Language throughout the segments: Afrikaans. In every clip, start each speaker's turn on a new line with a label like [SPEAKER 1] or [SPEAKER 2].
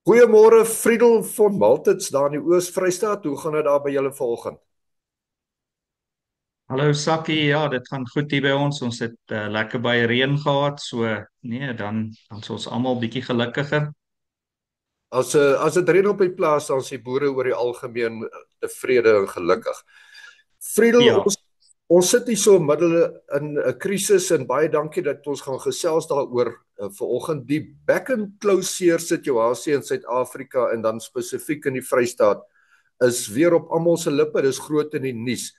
[SPEAKER 1] Goeiemôre Friedel van Maltits daar in die Oos-Vrystaat. Hoe gaan dit daar by julle vanoggend?
[SPEAKER 2] Hallo Sakkie, ja, dit gaan goed hier by ons. Ons het lekker baie reën gehad, so nee, dan is ons almal bietjie gelukkiger.
[SPEAKER 1] As dit reën op die plaas, dan is die boere oor die algemeen tevrede en gelukkig. Friedel,
[SPEAKER 2] Ja,
[SPEAKER 1] ons sit hier so middel in 'n krisis en baie dankie dat ons gaan gesels daaroor vanoggend. Die back and close situasie in Suid-Afrika en dan spesifiek in die Vrystaat is weer op almal se lippe. Dis groot in die nuus.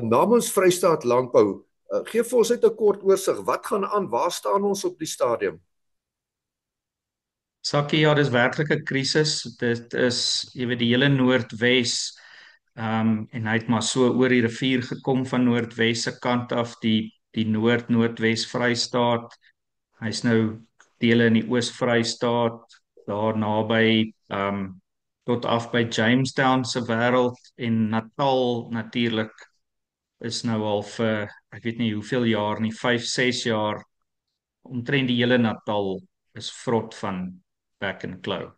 [SPEAKER 1] Namens Vrystaat Landbou, gee vir ons net 'n kort oorsig. Wat gaan aan? Waar staan ons op die stadium?
[SPEAKER 2] Sakkie, ja, dis werklik 'n krisis. Dit is, jy weet, die hele Noordwes, en hy het maar so oor die rivier gekom van Noordwes se kant af, die Noordwes Vrystaat. Hy's nou dele in die Oos-Vrystaat, daar naby tot af by Jamestown se wêreld en Natal natuurlik is nou al vir ek weet nie hoeveel jaar nie, 5, 6 jaar omtrent die hele Natal is vrot van back and claw.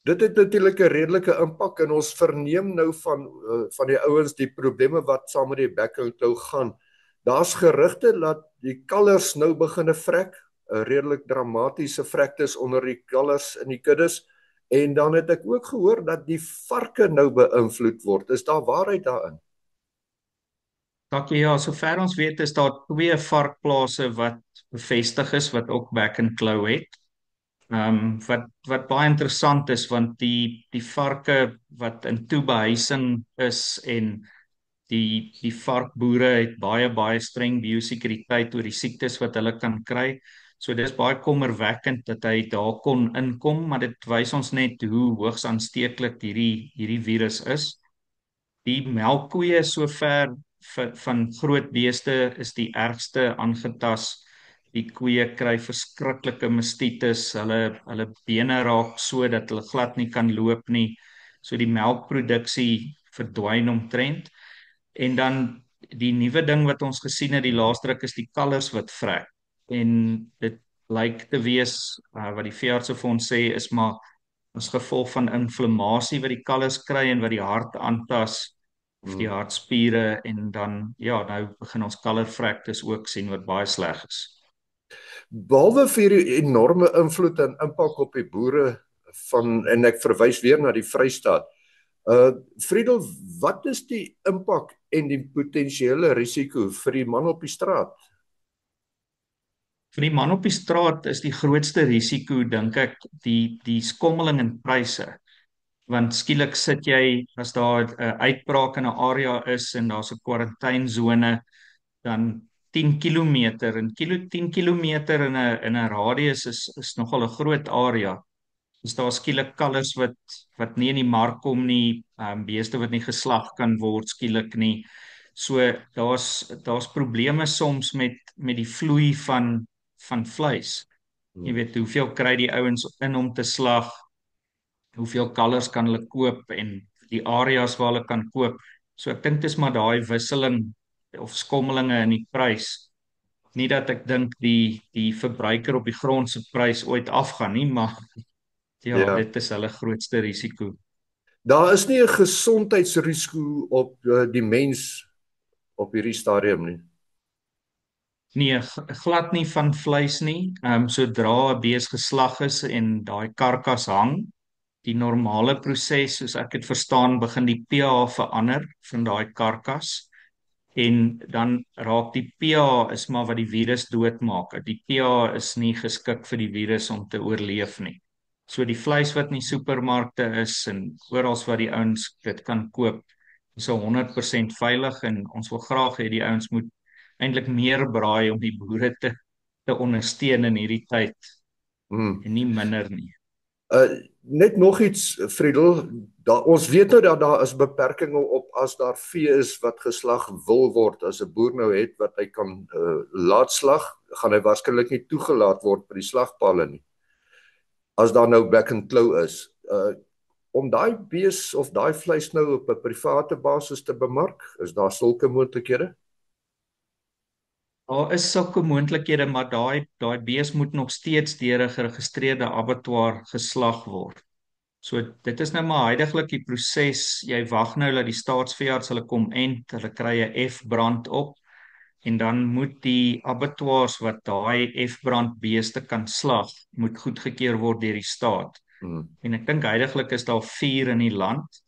[SPEAKER 1] Dit het natuurlik 'n redelike impak en ons verneem nou van die ouens die probleme wat saam met die bekhoutklou gaan. Daar's gerugte dat die kalvers nou begine vrek, 'n redelik dramatiese vrektes onder die kalvers in die kuddes. En dan het ek ook gehoor dat die varke nou beïnvloed word. Is daar waarheid daarin?
[SPEAKER 2] Dankie, ja, sover ons weet is daar twee varkplase wat bevestig is wat ook back and claw het. Wat baie interessant is want die varke wat in toebehuising is en die varkboere het baie streng biosekuriteit oor die siektes wat hulle kan kry. So dis baie kommerwekkend dat hy daar kon inkom, maar dit wys ons net hoe hoogs aansteeklik hierdie virus is. Die melkkoeë sover van groot beeste is die ergste aangetas. Die koeie kry verskriklike mastitis. Hulle bene raak so dat hulle glad nie kan loop nie. So die melkproduksie verdwyn omtrent. En dan die nuwe ding wat ons gesien het die laaste ruk is die kalvers wat vrek. En dit lyk te wees wat die veeartse vir ons sê is maar as gevolg van inflammasie wat die kalvers kry en wat die hart aantas of die
[SPEAKER 1] Hmm.
[SPEAKER 2] hartspiere en dan ja, nou begin ons kalvervrektes ook sien wat baie sleg is.
[SPEAKER 1] Behalwe vir die enorme invloed en impak op die boere en ek verwys weer na die Vrystaat. Friedel, wat is die impak en die potensiële risiko vir die man op die straat?
[SPEAKER 2] Vir die man op die straat is die grootste risiko dink ek die skommeling in pryse. Want skielik sit jy as daar 'n uitbraak in 'n area is en daar's 'n kwarantainesone dan 10 kilometer en 10 kilometer in 'n radius is nogal 'n groot area. Is daar skielik kalvers wat nie in die mark kom nie, beeste wat nie geslag kan word skielik nie. So daar's probleme soms met die vloei van vleis. Jy
[SPEAKER 1] Hmm.
[SPEAKER 2] weet, hoeveel kry die ouens in om te slag? Hoeveel kalvers kan hulle koop en die areas waar hulle kan koop. So ek dink dis maar daai wisseling of skommelinge in die prys. Nie dat ek dink die verbruiker op die grond se prys ooit afgaan nie, maar ja,
[SPEAKER 1] Ja.
[SPEAKER 2] dit is hulle grootste risiko.
[SPEAKER 1] Daar is nie 'n gesondheidsrisiko op die mens op hierdie stadium nie.
[SPEAKER 2] Nee, glad nie van vleis nie. Sodra 'n bees geslag is en daai karkas hang, die normale proses soos ek dit verstaan, begin die pH verander van daai karkas en dan raak die pH is maar wat die virus doodmaak. Die pH is nie geskik vir die virus om te oorleef nie. So die vleis wat in die supermarkte is en oral waar die ouens dit kan koop, is 100% veilig en ons wil graag hê die ouens moet eintlik meer braai om die boere te ondersteun in hierdie tyd
[SPEAKER 1] Hmm.
[SPEAKER 2] en nie minder nie.
[SPEAKER 1] Net nog iets, Friedel. Ons weet nou dat daar is beperkings op as daar vee is wat geslag wil word. As 'n boer nou het wat hy kan laat slag, gaan hy waarskynlik nie toegelaat word by die slagpalle nie. As daar nou back and claw is, om daai bees of daai vleis nou op 'n private basis te bemark, is daar sulke moontlikhede?
[SPEAKER 2] Daar is sulke moontlikhede, maar daai bees moet nog steeds deur 'n geregistreerde abattoir geslag word. So dit is nou maar huidigelik die proses. Jy wag nou dat die staatsveearts hulle kom en hulle kry 'n F-brand op en dan moet die abattoirs wat daai F-brand beeste kan slag, moet goedgekeur word deur die staat.
[SPEAKER 1] Hmm.
[SPEAKER 2] En ek dink heidaglik is daar 4 in die land.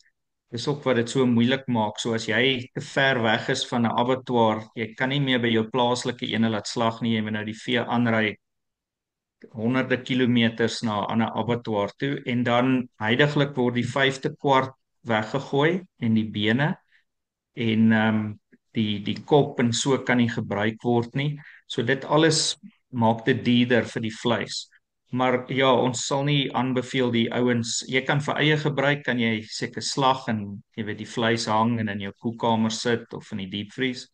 [SPEAKER 2] Dis ook wat dit so moeilik maak. So as jy te ver weg is van 'n abattoir, jy kan nie meer by jou plaaslike ene laat slag nie, jy moet nou die vee aanry honderde kilometers na 'n ander abattoir toe en dan heidaglik word die 5de kwart weggegooi en die bene en die kop en so kan nie gebruik word nie. So dit alles maak dit duurder vir die vleis. Maar ja, ons sal nie aanbeveel die ouens, jy kan vir eie gebruik kan jy seker slag en jy weet die vleis hang en in jou koelkamer sit of in die diepvries.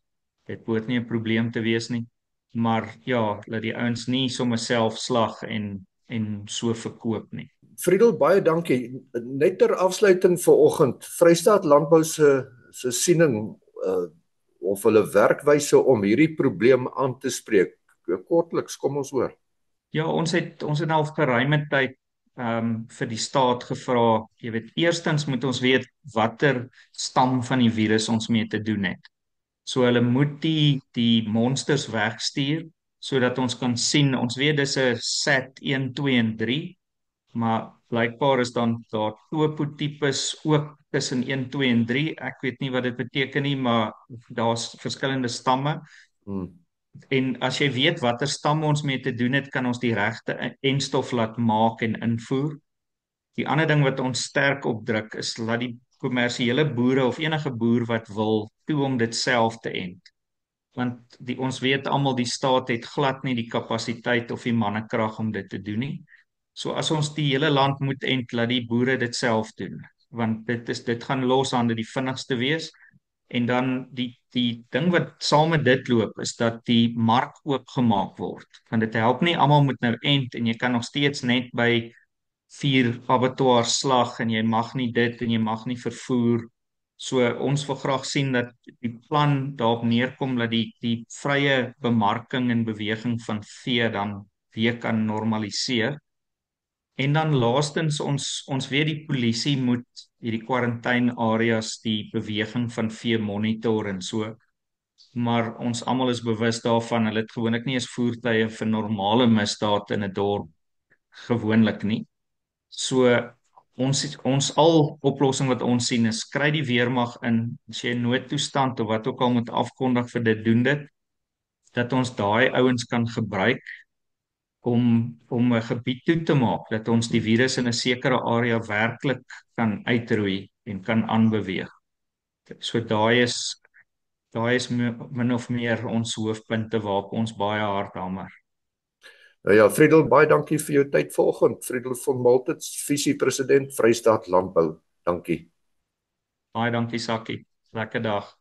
[SPEAKER 2] Dit behoort nie 'n probleem te wees nie. Maar ja, laat die ouens nie sommer self slag en so verkoop nie.
[SPEAKER 1] Friedel, baie dankie. Net ter afsluiting vanoggend, Vrystaat Landbou se siening of hulle werkwyse om hierdie probleem aan te spreek. Kortliks, kom ons hoor.
[SPEAKER 2] Ja, ons het nou vir geruime tyd vir die staat gevra, jy weet, eerstens moet ons weet watter stam van die virus ons mee te doen het. So hulle moet die monsters wegstuur sodat ons kan sien, ons weet dis 'n SAT 1, 2 en 3, maar blykbaar is dan daar topotipes ook tussen 1, 2 en 3. Ek weet nie wat dit beteken nie, maar daar's verskillende stamme. En as jy weet watter stamme ons mee te doen het, kan ons die regte enstof laat maak en invoer. Die ander ding wat ons sterk opdruk is laat die kommersiële boere of enige boer wat wil toe om dit self te ent. Want ons weet almal die staat het glad nie die kapasiteit of die mannekrag om dit te doen nie. So as ons die hele land moet ent, laat die boere dit self doen, want dit gaan loshande die vinnigste wees. En dan die ding wat saam met dit loop is dat die mark oopgemaak word. Want dit help nie almal moet nou ent en jy kan nog steeds net by 4 abattoirs slag en jy mag nie dit en jy mag nie vervoer. So ons wil graag sien dat die plan daarop neerkom dat die vrye bemarking en beweging van vee dan weer kan normaliseer. En dan laastens ons weet die polisie moet hierdie kwarantyneareas die beweging van vee monitor en so. Maar ons almal is bewus daarvan hulle het gewoonlik nie eens voertuie vir normale misdaad in 'n dorp gewoonlik nie. So ons al oplossing wat ons sien is kry die weermag in as jy 'n noodtoestand of wat ook al moet afkondig vir dit doen dit dat ons daai ouens kan gebruik om 'n gebied toe te maak dat ons die virus in 'n sekere area werklik kan uitroei en kan aanbeweeg. So daai is min of meer ons hoofpunte waarop ons baie hard hamer.
[SPEAKER 1] Ja, Friedel, baie dankie vir jou tyd vanoggend. Friedel van Maltitz, visiepresident Vrystaat Landbou. Dankie.
[SPEAKER 2] Baie dankie Sakkie. Lekker dag.